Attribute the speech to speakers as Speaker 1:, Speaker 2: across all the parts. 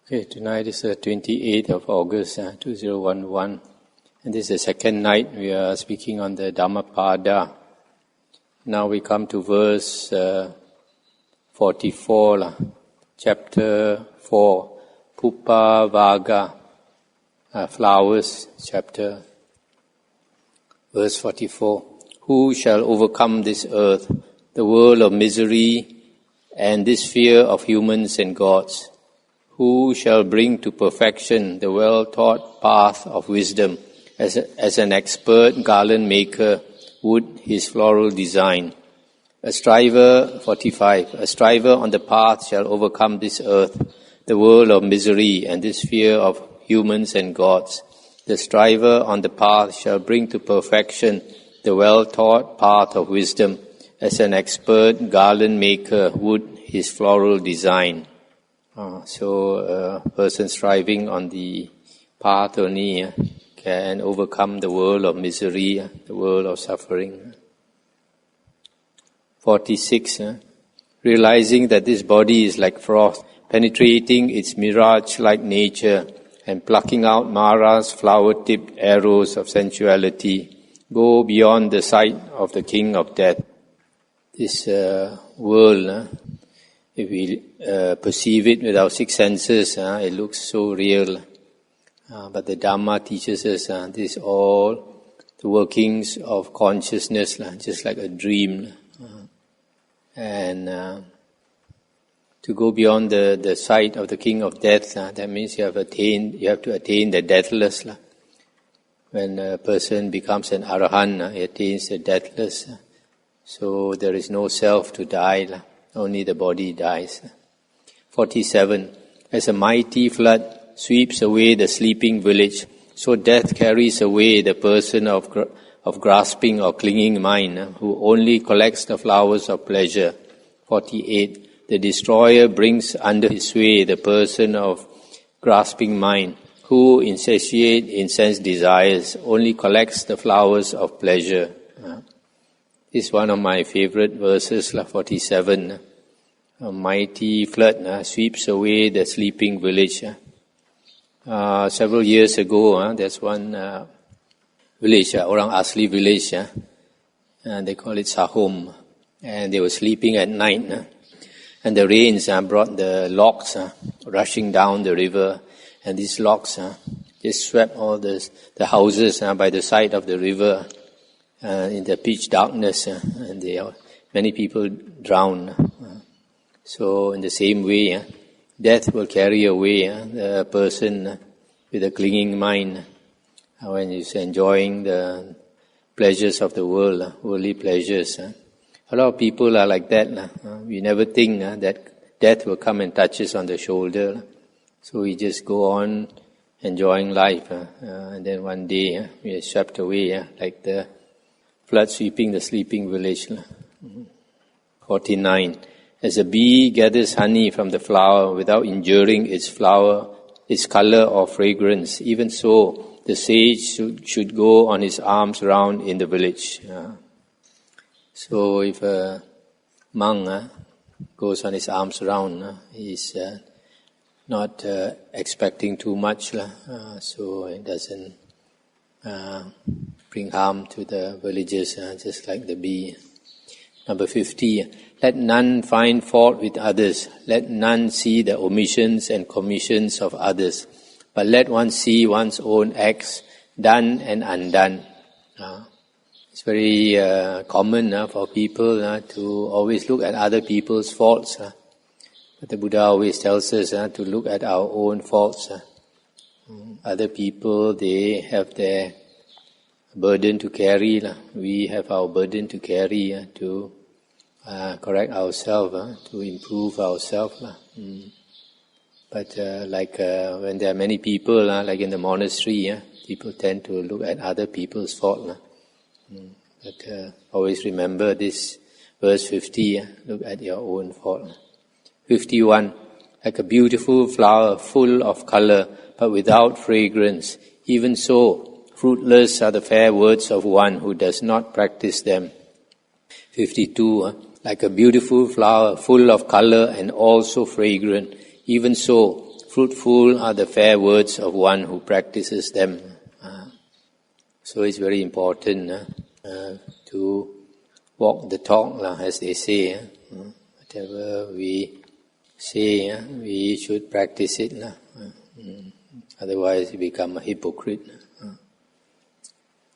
Speaker 1: Okay, tonight is the 28th of August 2011, and this is the second night we are speaking on the Dhammapada. Now we come to verse 44, chapter 4, Pupphavagga, flowers, chapter, verse 44. Who shall overcome this earth, the world of misery, and this fear of humans and gods? Who shall bring to perfection the well-taught path of wisdom, as an expert garland maker would his floral design? A striver, 45, a striver on the path shall overcome this earth, the world of misery and this fear of humans and gods. The striver on the path shall bring to perfection the well-taught path of wisdom, as an expert garland maker would his floral design. So a person striving on the path only can overcome the world of misery, the world of suffering. 46. Realizing that this body is like froth, penetrating its mirage-like nature and plucking out Mara's flower-tipped arrows of sensuality, go beyond the sight of the King of Death. This world, if we perceive it with our six senses, it looks so real. But the Dhamma teaches us this is all the workings of consciousness, just like a dream. And to go beyond the sight of the King of Death, that means you have to attain the deathless. When a person becomes an arahant, he attains the deathless. So there is no self to die. Only the body dies. 47. As a mighty flood sweeps away the sleeping village, so death carries away the person of grasping or clinging mind, who only collects the flowers of pleasure. 48. The destroyer brings under his sway the person of grasping mind, who, insatiate in sense desires, only collects the flowers of pleasure. This is one of my favorite verses, 47. A mighty flood sweeps away the sleeping village. Several years ago, there's one village, Orang Asli village, and they call it Sahom, and they were sleeping at night, and the rains brought the logs rushing down the river, and these logs just swept all the houses by the side of the river in the pitch darkness, and many people drowned. So in the same way, death will carry away the person with a clinging mind when he's enjoying the pleasures of the world, worldly pleasures. A lot of people are like that. We never think that death will come and touch us on the shoulder. So we just go on enjoying life, and then one day we are swept away like the flood sweeping the sleeping village. 49. As a bee gathers honey from the flower without injuring its color or fragrance, even so the sage should go on his arms round in the village. So if a monk goes on his arms round, he's not expecting too much, so it doesn't bring harm to the villagers, just like the bee. Number 50. Let none find fault with others. Let none see the omissions and commissions of others. But let one see one's own acts, done and undone. It's very common for people to always look at other people's faults. But the Buddha always tells us to look at our own faults. Other people, they have their burden to carry. We have our burden to carry to correct ourselves, to improve ourselves. But when there are many people, like in the monastery, people tend to look at other people's fault. But always remember this verse 50, look at your own fault. 51. Like a beautiful flower full of color, but without fragrance, even so, fruitless are the fair words of one who does not practice them. 52. Like a beautiful flower full of color and also fragrant, even so, fruitful are the fair words of one who practices them. So it's very important to walk the talk, as they say. Whatever we say, we should practice it. Otherwise, you become a hypocrite.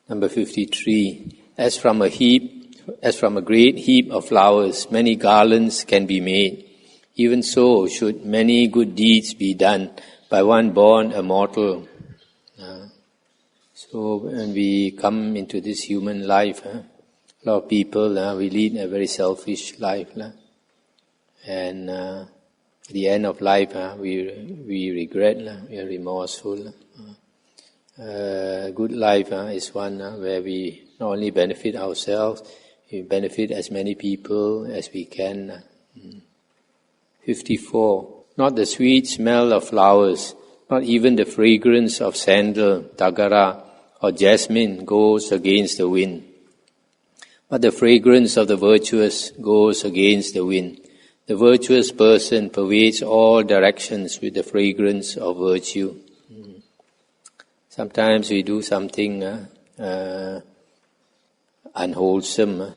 Speaker 1: Number 53. As from a great heap of flowers, many garlands can be made. Even so, should many good deeds be done by one born a mortal. So when we come into this human life, a lot of people, we lead a very selfish life. And at the end of life, we regret, we are remorseful. Good life is one where we not only benefit ourselves, we benefit as many people as we can. 54. Not the sweet smell of flowers, not even the fragrance of sandal, tagara, or jasmine goes against the wind. But the fragrance of the virtuous goes against the wind. The virtuous person pervades all directions with the fragrance of virtue. Sometimes we do something unwholesome,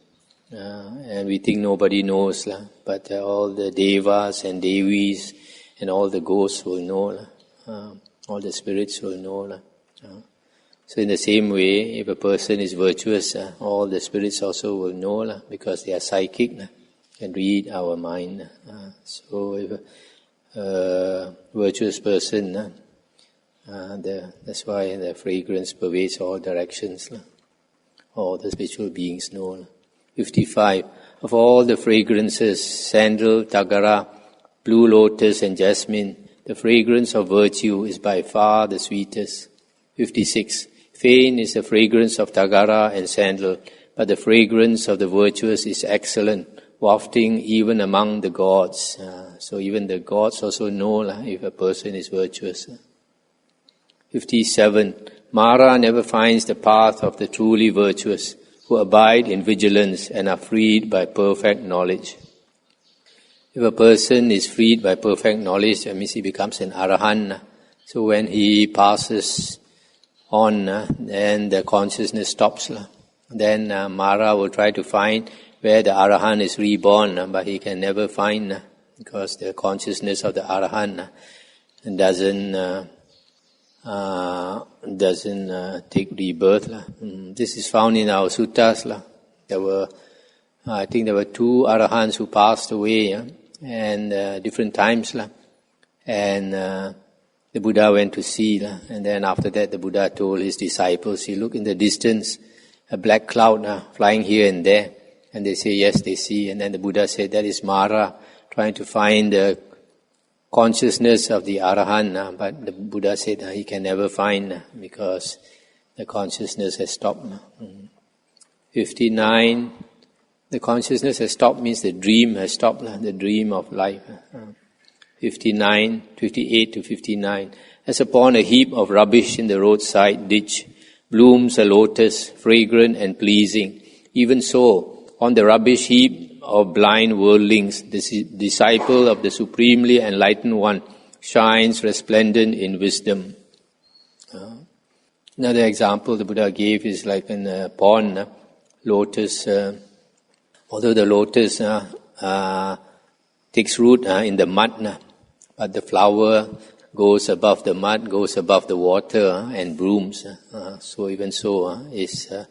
Speaker 1: and we think nobody knows, but all the devas and devis and all the ghosts will know, all the spirits will know. So in the same way, if a person is virtuous, all the spirits also will know, because they are psychic, and read our mind. So if a virtuous person, that's why the fragrance pervades all directions. All the spiritual beings know. 55. Of all the fragrances, sandal, tagara, blue lotus and jasmine, the fragrance of virtue is by far the sweetest. 56. Faint is the fragrance of tagara and sandal, but the fragrance of the virtuous is excellent, wafting even among the gods. So even the gods also know if a person is virtuous. 57. Mara never finds the path of the truly virtuous, who abide in vigilance and are freed by perfect knowledge. If a person is freed by perfect knowledge, that means he becomes an arahant. So when he passes on, then the consciousness stops. Then Mara will try to find where the arahant is reborn, but he can never find, because the consciousness of the arahant doesn't take rebirth. This is found in our suttas. I think there were 2 arahants who passed away, and different times. And the Buddha went to see, and then after that the Buddha told his disciples, "You look in the distance, a black cloud flying here and there." And they say, "Yes, they see." And then the Buddha said, "That is Mara trying to find the consciousness of the arahant." But the Buddha said he can never find, because the consciousness has stopped. 59. The consciousness has stopped means the dream has stopped, the dream of life. 58 to 59. As upon a heap of rubbish in the roadside ditch, blooms a lotus, fragrant and pleasing. Even so, on the rubbish heap of blind worldlings, the disciple of the Supremely Enlightened One shines resplendent in wisdom. Another example the Buddha gave is like in a pond, lotus. Although the lotus takes root in the mud, but the flower goes above the mud, goes above the water, and blooms. So even so is a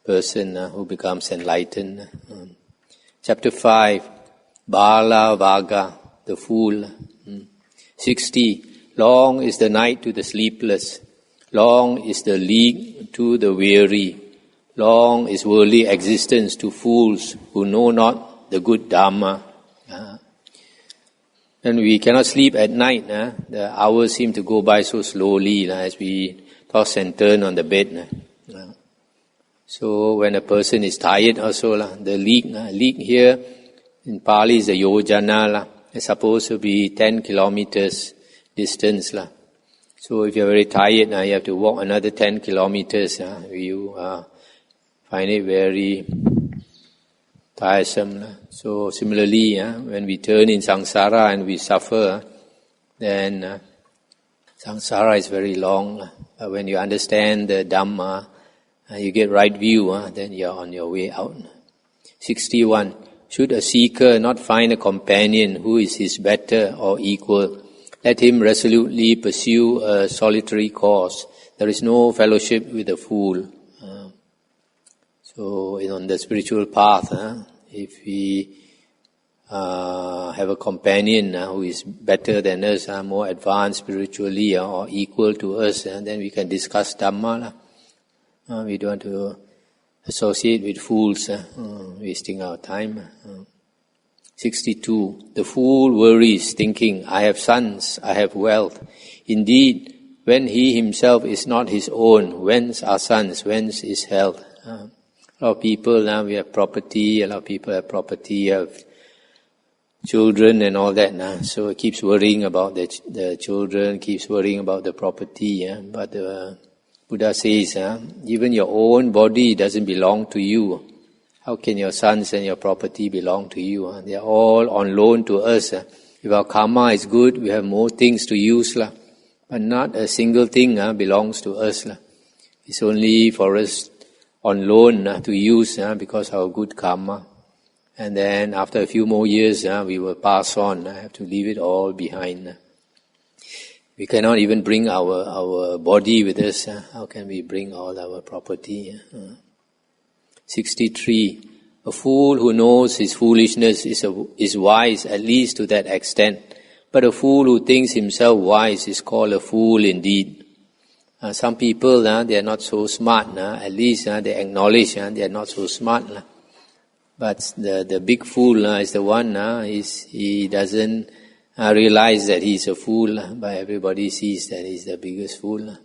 Speaker 1: person who becomes enlightened. Chapter 5, Balavagga, the fool. 60. Long is the night to the sleepless. Long is the league to the weary. Long is worldly existence to fools who know not the good Dhamma. And we cannot sleep at night. The hours seem to go by so slowly as we toss and turn on the bed. So when a person is tired also, the league here in Pali is the yojana. It's supposed to be 10 kilometers distance. So if you're very tired, you have to walk another 10 kilometers. You find it very tiresome. So similarly, when we turn in samsara and we suffer, then Samsara is very long. But when you understand the Dhamma, you get right view, then you are on your way out. 61. Should a seeker not find a companion who is his better or equal, let him resolutely pursue a solitary course. There is no fellowship with a fool. So, on the spiritual path, if we have a companion who is better than us, more advanced spiritually or equal to us, then we can discuss Dhamma. We don't want to associate with fools, wasting our time. 62. The fool worries, thinking, I have sons, I have wealth. Indeed, when he himself is not his own, whence are sons, whence is health? A lot of people now, we have property, a lot of people have property, have children and all that now. So it keeps worrying about the children, keeps worrying about the property. But the Buddha says, even your own body doesn't belong to you. How can your sons and your property belong to you? They are all on loan to us. If our karma is good, we have more things to use. But not a single thing belongs to us. It's only for us on loan to use because of our good karma. And then after a few more years, we will pass on. I have to leave it all behind. We cannot even bring our body with us. How can we bring all our property? 63. A fool who knows his foolishness is wise, at least to that extent. But a fool who thinks himself wise is called a fool indeed. Some people, they are not so smart. At least they acknowledge they are not so smart. But the big fool is the one, he doesn't realize that he's a fool, but everybody sees that he's the biggest fool.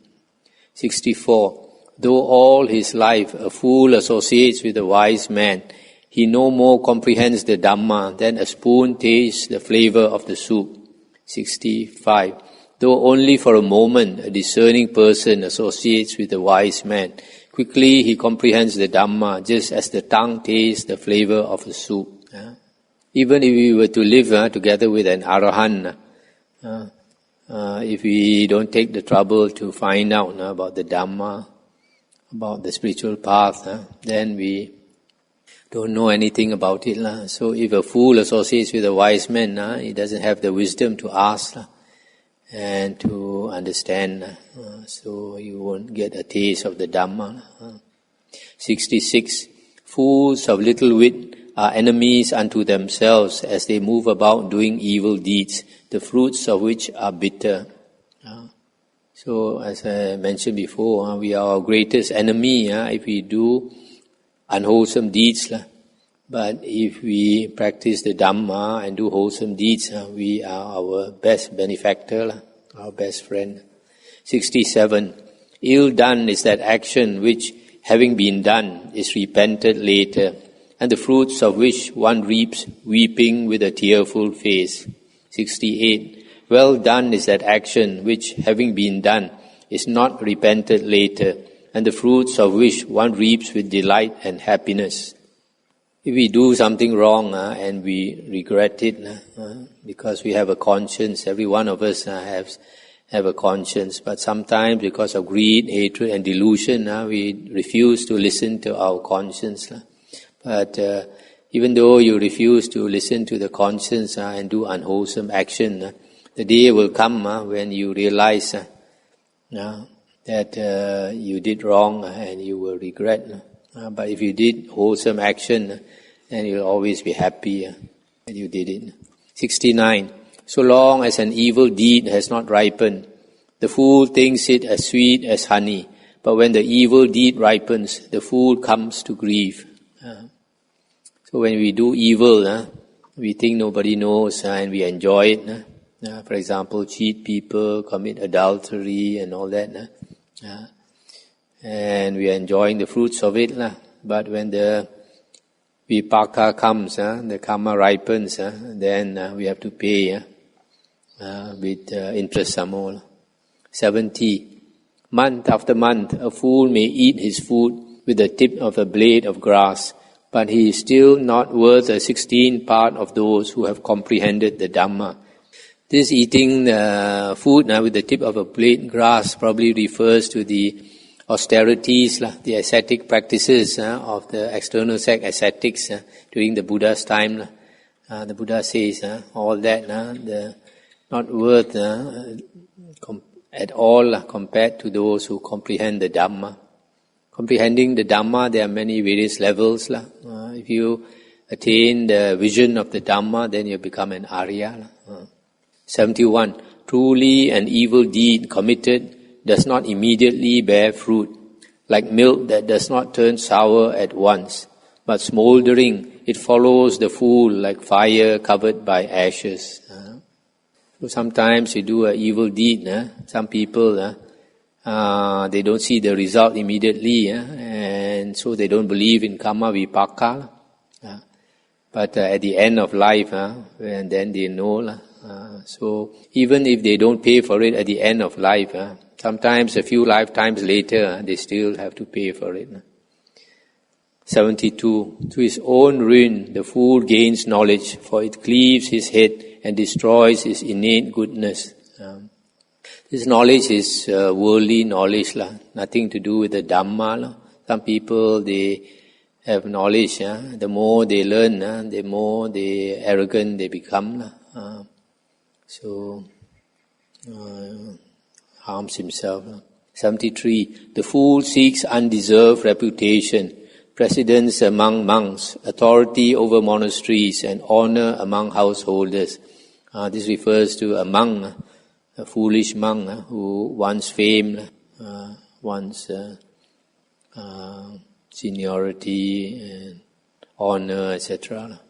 Speaker 1: 64. Though all his life a fool associates with a wise man, he no more comprehends the Dhamma than a spoon tastes the flavor of the soup. 65. Though only for a moment a discerning person associates with a wise man, quickly he comprehends the Dhamma just as the tongue tastes the flavor of a soup. Even if we were to live together with an Arahant, if we don't take the trouble to find out about the Dhamma, about the spiritual path, then we don't know anything about it. So if a fool associates with a wise man, he doesn't have the wisdom to ask and to understand, so you won't get a taste of the Dhamma. 66. Fools of little wit are enemies unto themselves as they move about doing evil deeds, the fruits of which are bitter. So as I mentioned before, we are our greatest enemy if we do unwholesome deeds. But if we practice the Dhamma and do wholesome deeds, we are our best benefactor, our best friend. 67. Ill done is that action which, having been done, is repented later, and the fruits of which one reaps weeping with a tearful face. 68. Well done is that action which, having been done, is not repented later, and the fruits of which one reaps with delight and happiness. If we do something wrong and we regret it, because we have a conscience, every one of us have a conscience, but sometimes because of greed, hatred and delusion, we refuse to listen to our conscience. But even though you refuse to listen to the conscience and do unwholesome action, the day will come when you realize that you did wrong and you will regret. But if you did wholesome action, then you'll always be happy that you did it. 69. So long as an evil deed has not ripened, the fool thinks it as sweet as honey. But when the evil deed ripens, the fool comes to grief. So when we do evil, we think nobody knows and we enjoy it. For example, cheat people, commit adultery and all that. And we are enjoying the fruits of it. But when the vipaka comes, the karma ripens, then we have to pay with interest some more. 70. Month after month, a fool may eat his food with the tip of a blade of grass, but he is still not worth a 16th part of those who have comprehended the Dhamma. This eating food with the tip of a blade grass probably refers to the austerities, the ascetic practices of the external sect ascetics during the Buddha's time. The Buddha says all that not worth at all compared to those who comprehend the Dhamma. Comprehending the Dhamma, there are many various levels. If you attain the vision of the Dhamma, then you become an Arya. 71. Truly an evil deed committed does not immediately bear fruit, like milk that does not turn sour at once, but smouldering, it follows the fool like fire covered by ashes. So sometimes you do an evil deed. Some people, they don't see the result immediately, and so they don't believe in karma vipaka. But at the end of life, and then they know. So even if they don't pay for it at the end of life, sometimes a few lifetimes later, they still have to pay for it. 72. To his own ruin, the fool gains knowledge, for it cleaves his head and destroys his innate goodness. This knowledge is worldly knowledge, nothing to do with the Dhamma. Some people, they have knowledge. The more they learn, the more arrogant they become. So harms himself. 73. The fool seeks undeserved reputation, precedence among monks, authority over monasteries, and honor among householders. This refers to a monk, a foolish monk who wants fame, wants seniority and honor, etc.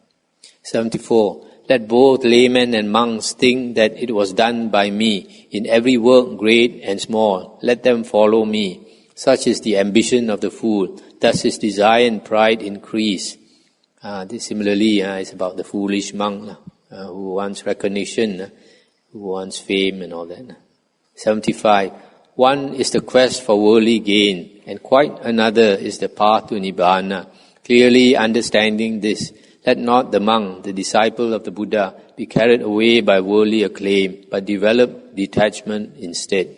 Speaker 1: 74. Let both laymen and monks think that it was done by me. In every work, great and small, let them follow me. Such is the ambition of the fool. Thus his desire and pride increase. This similarly is about the foolish monk who wants recognition, who wants fame and all that. 75. One is the quest for worldly gain, and quite another is the path to Nibbana. Clearly understanding this, let not the monk, the disciple of the Buddha, be carried away by worldly acclaim, but develop detachment instead.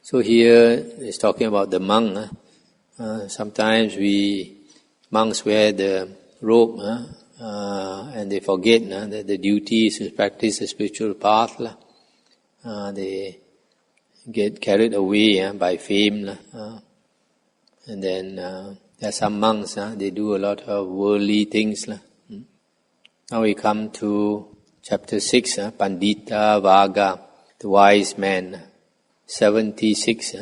Speaker 1: So here it's talking about the monk. Sometimes monks wear the robe and they forget that the duty is to practice the spiritual path. They get carried away by fame. And then there are some monks, they do a lot of worldly things. Now we come to chapter 6, Pandita Vagga, the wise man. 76.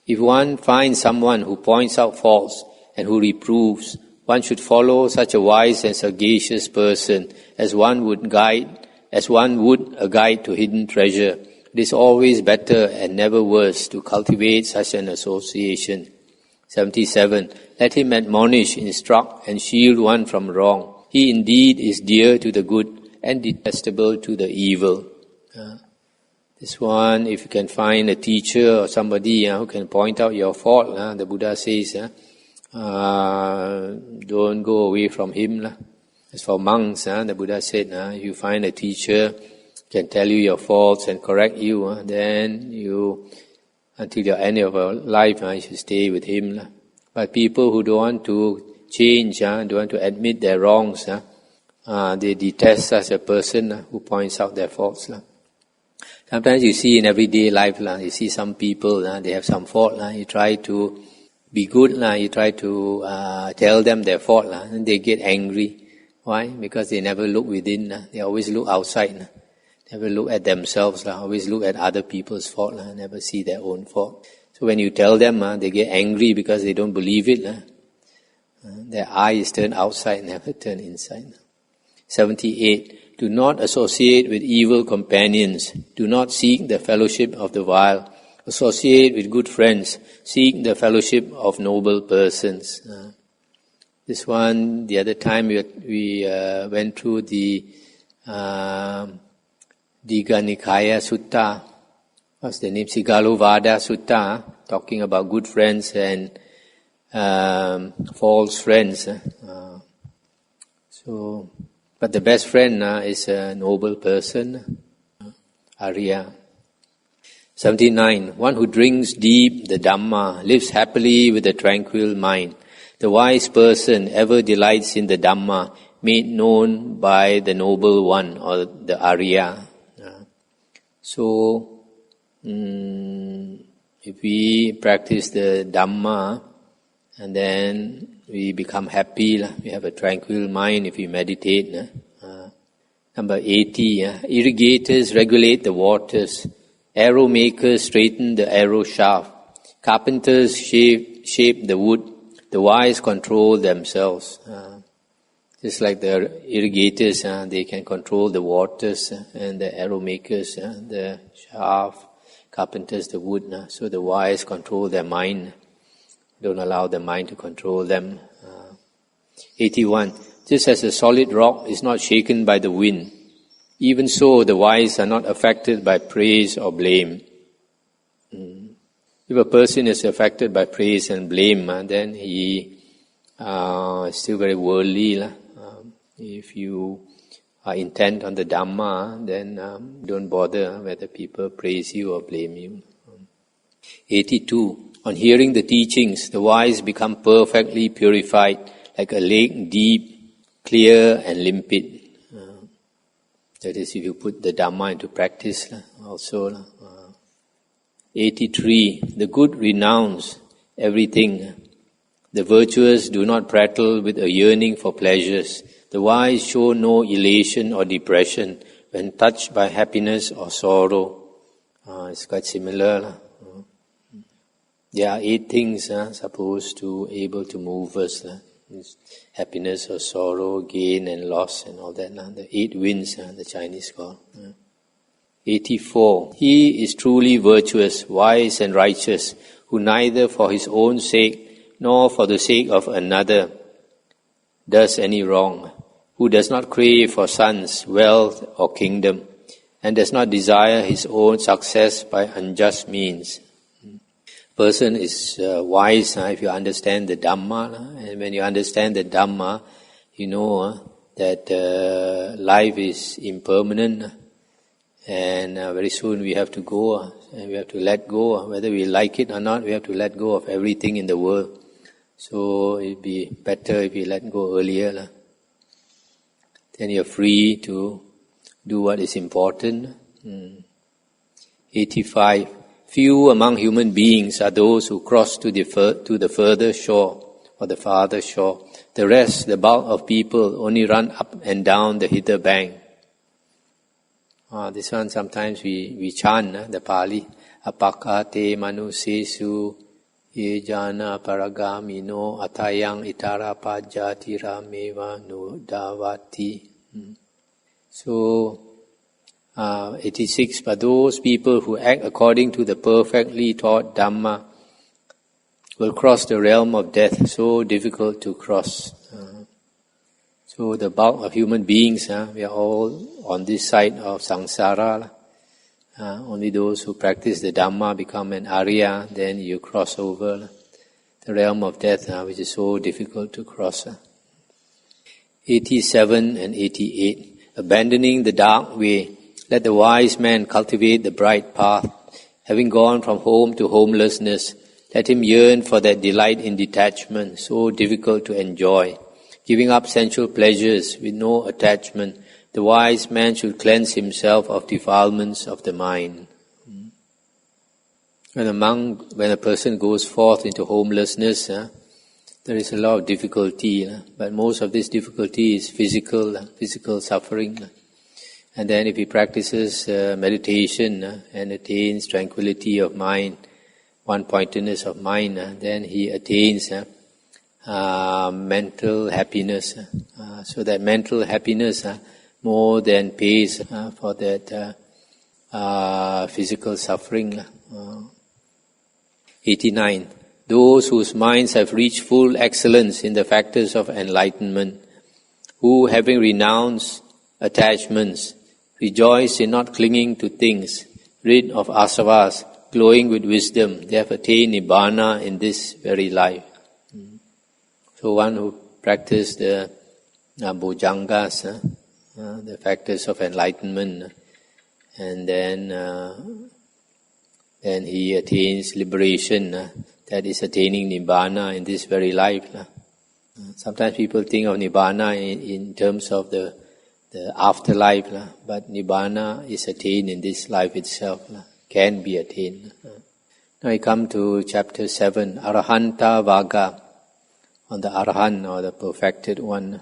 Speaker 1: If one finds someone who points out faults and who reproves, one should follow such a wise and sagacious person as one would a guide to hidden treasure. It is always better and never worse to cultivate such an association. 77. Let him admonish, instruct, and shield one from wrong. He indeed is dear to the good and detestable to the evil. This one, if you can find a teacher or somebody who can point out your fault, the Buddha says, don't go away from him. As for monks, the Buddha said, if you find a teacher can tell you your faults and correct you, then until the end of your life, you should stay with him. But people who don't want to change, don't want to admit their wrongs, they detest such a person who points out their faults. Sometimes you see in everyday life, you see some people, they have some fault. You try to be good, you try to tell them their fault, and they get angry. Why? Because they never look within. They always look outside. Never look at themselves. Always look at other people's fault. Never see their own fault. So when you tell them, they get angry because they don't believe it. Their eye is turned outside, never turned inside. 78. Do not associate with evil companions. Do not seek the fellowship of the vile. Associate with good friends. Seek the fellowship of noble persons. This one, the other time we went through the Khuddaka Nikaya Sutta. What's the name? Sigalovada Sutta, talking about good friends and false friends. But the best friend is a noble person. Arya. 79. One who drinks deep the Dhamma lives happily with a tranquil mind. The wise person ever delights in the Dhamma made known by the noble one or the Arya. So, if we practice the Dhamma and then we become happy, we have a tranquil mind if we meditate. Number 80, irrigators regulate the waters. Arrow makers straighten the arrow shaft. Carpenters shape the wood. The wise control themselves. Just like the irrigators, they can control the waters, and the arrow makers, the shaft, carpenters, the wood. So the wise control their mind. Don't allow the mind to control them. 81. Just as a solid rock is not shaken by the wind, even so the wise are not affected by praise or blame. If a person is affected by praise and blame, then he is still very worldly. If you are intent on the Dhamma, then don't bother whether people praise you or blame you. 82. On hearing the teachings, the wise become perfectly purified, like a lake deep, clear and limpid. That is, if you put the Dhamma into practice also. 83. The good renounce everything. The virtuous do not prattle with a yearning for pleasures. The wise show no elation or depression when touched by happiness or sorrow. It's quite similar. There are 8 things supposed to able to move us. Happiness or sorrow, gain and loss and all that. The 8 winds, the Chinese call. 84. He is truly virtuous, wise and righteous, who neither for his own sake nor for the sake of another does any wrong, who does not crave for sons, wealth or kingdom, and does not desire his own success by unjust means. Person is wise if you understand the Dhamma, and when you understand the Dhamma, you know that life is impermanent, and very soon we have to go, and we have to let go. Whether we like it or not, we have to let go of everything in the world. So it would be better if we let go earlier. Then you're free to do what is important. 85. Few among human beings are those who cross to the further shore or the farther shore. The rest, the bulk of people, only run up and down the hither bank. This one sometimes we chant the Pali. Apakate manusesu ye jana paragamino atayang itarapajatira meva nudavati. So, 86. But those people who act according to the perfectly taught Dhamma will cross the realm of death, so difficult to cross. So the bulk of human beings, we are all on this side of samsara. Only those who practice the Dhamma become an Arya, then you cross over the realm of death, which is so difficult to cross. 87 and 88. Abandoning the dark way, let the wise man cultivate the bright path. Having gone from home to homelessness, let him yearn for that delight in detachment, so difficult to enjoy. Giving up sensual pleasures with no attachment, the wise man should cleanse himself of defilements of the mind. When a person goes forth into homelessness, there is a lot of difficulty, but most of this difficulty is physical suffering. And then if he practices meditation and attains tranquility of mind, one-pointedness of mind, then he attains mental happiness. So that mental happiness more than pays for that physical suffering. 89. Those whose minds have reached full excellence in the factors of enlightenment, who having renounced attachments, rejoice in not clinging to things, rid of asavas, glowing with wisdom, they have attained nibbana in this very life. So one who practices the bojjhangas, the factors of enlightenment, and then he attains liberation. That is attaining Nibbana in this very life. Sometimes people think of Nibbana in terms of the afterlife, but Nibbana is attained in this life itself, can be attained. Now we come to chapter 7, Arahanta Vagga, on the Arahant or the perfected one.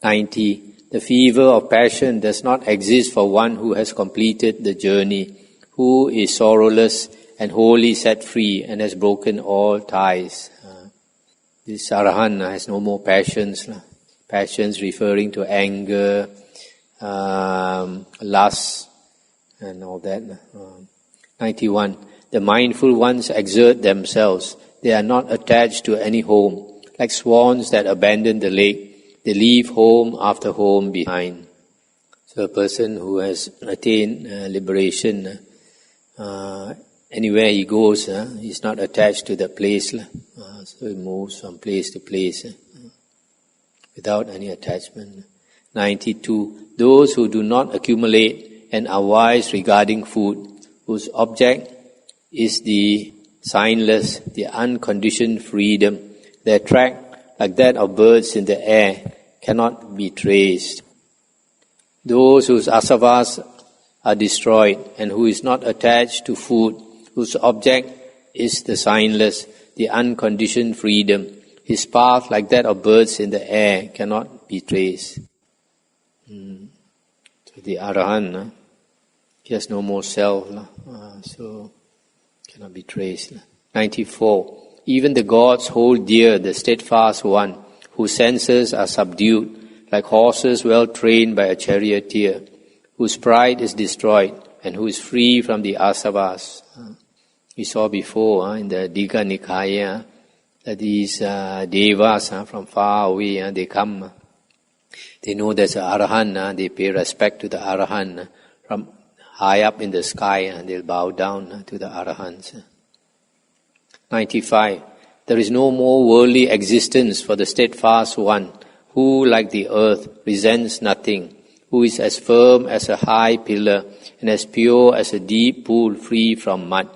Speaker 1: 90. The fever of passion does not exist for one who has completed the journey, who is sorrowless and wholly set free and has broken all ties. This Arahant has no more passions. Passions referring to anger, lust, and all that. 91. The mindful ones exert themselves. They are not attached to any home. Like swans that abandon the lake, they leave home after home behind. So a person who has attained liberation, anywhere he goes, he's not attached to the place. So he moves from place to place without any attachment. 92. Those who do not accumulate and are wise regarding food, whose object is the signless, the unconditioned freedom, their track, like that of birds in the air, cannot be traced. Those whose asavas are destroyed and who is not attached to food, whose object is the signless, the unconditioned freedom, his path, like that of birds in the air, cannot be traced. So the Arahant, he has no more self, so cannot be traced. 94. Even the gods hold dear the steadfast one, whose senses are subdued, like horses well trained by a charioteer, whose pride is destroyed and who is free from the asavas. We saw before in the Khuddaka Nikaya that these devas from far away, they come. They know there's an Arahant, they pay respect to the Arahant. From high up in the sky, they'll bow down to the Arahants. 95. There is no more worldly existence for the steadfast one, who, like the earth, resents nothing, who is as firm as a high pillar and as pure as a deep pool free from mud.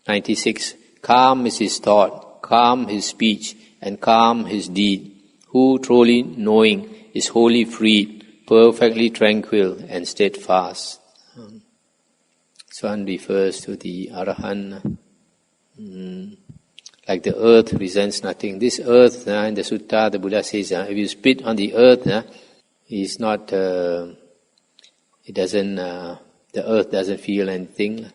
Speaker 1: 96. Calm is his thought, calm his speech, and calm his deed, who, truly knowing, is wholly freed, perfectly tranquil and steadfast. This one refers to the Arahant. Like the earth resents nothing. This earth, in the sutta, the Buddha says, if you spit on the earth, it's not, the earth doesn't feel anything.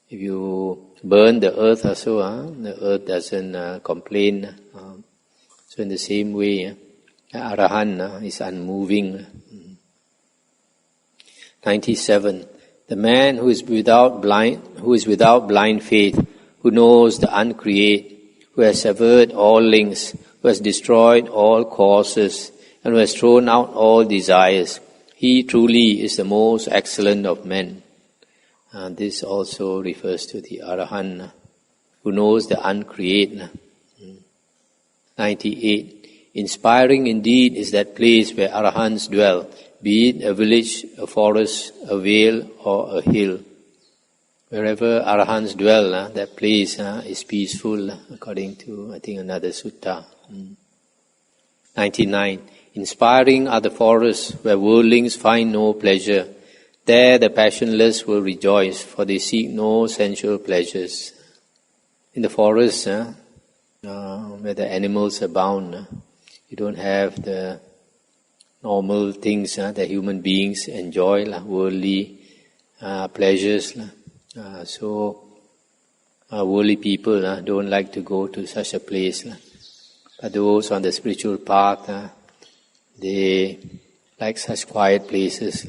Speaker 1: If you burn the earth also, the earth doesn't complain. So in the same way, Arahant is unmoving. 97. The man who is without blind faith, who knows the uncreate, who has severed all links, who has destroyed all causes, and who has thrown out all desires, he truly is the most excellent of men. This also refers to the Arahant, who knows the uncreate. 98. Inspiring indeed is that place where Arahants dwell, be it a village, a forest, a vale, or a hill. Wherever Arahants dwell, that place is peaceful, according to, I think, another sutta. 99. Inspiring are the forests where worldlings find no pleasure. There the passionless will rejoice, for they seek no sensual pleasures. In the forest, where the animals abound, you don't have the normal things that human beings enjoy, worldly pleasures. So worldly people don't like to go to such a place. But those on the spiritual path, they like such quiet places.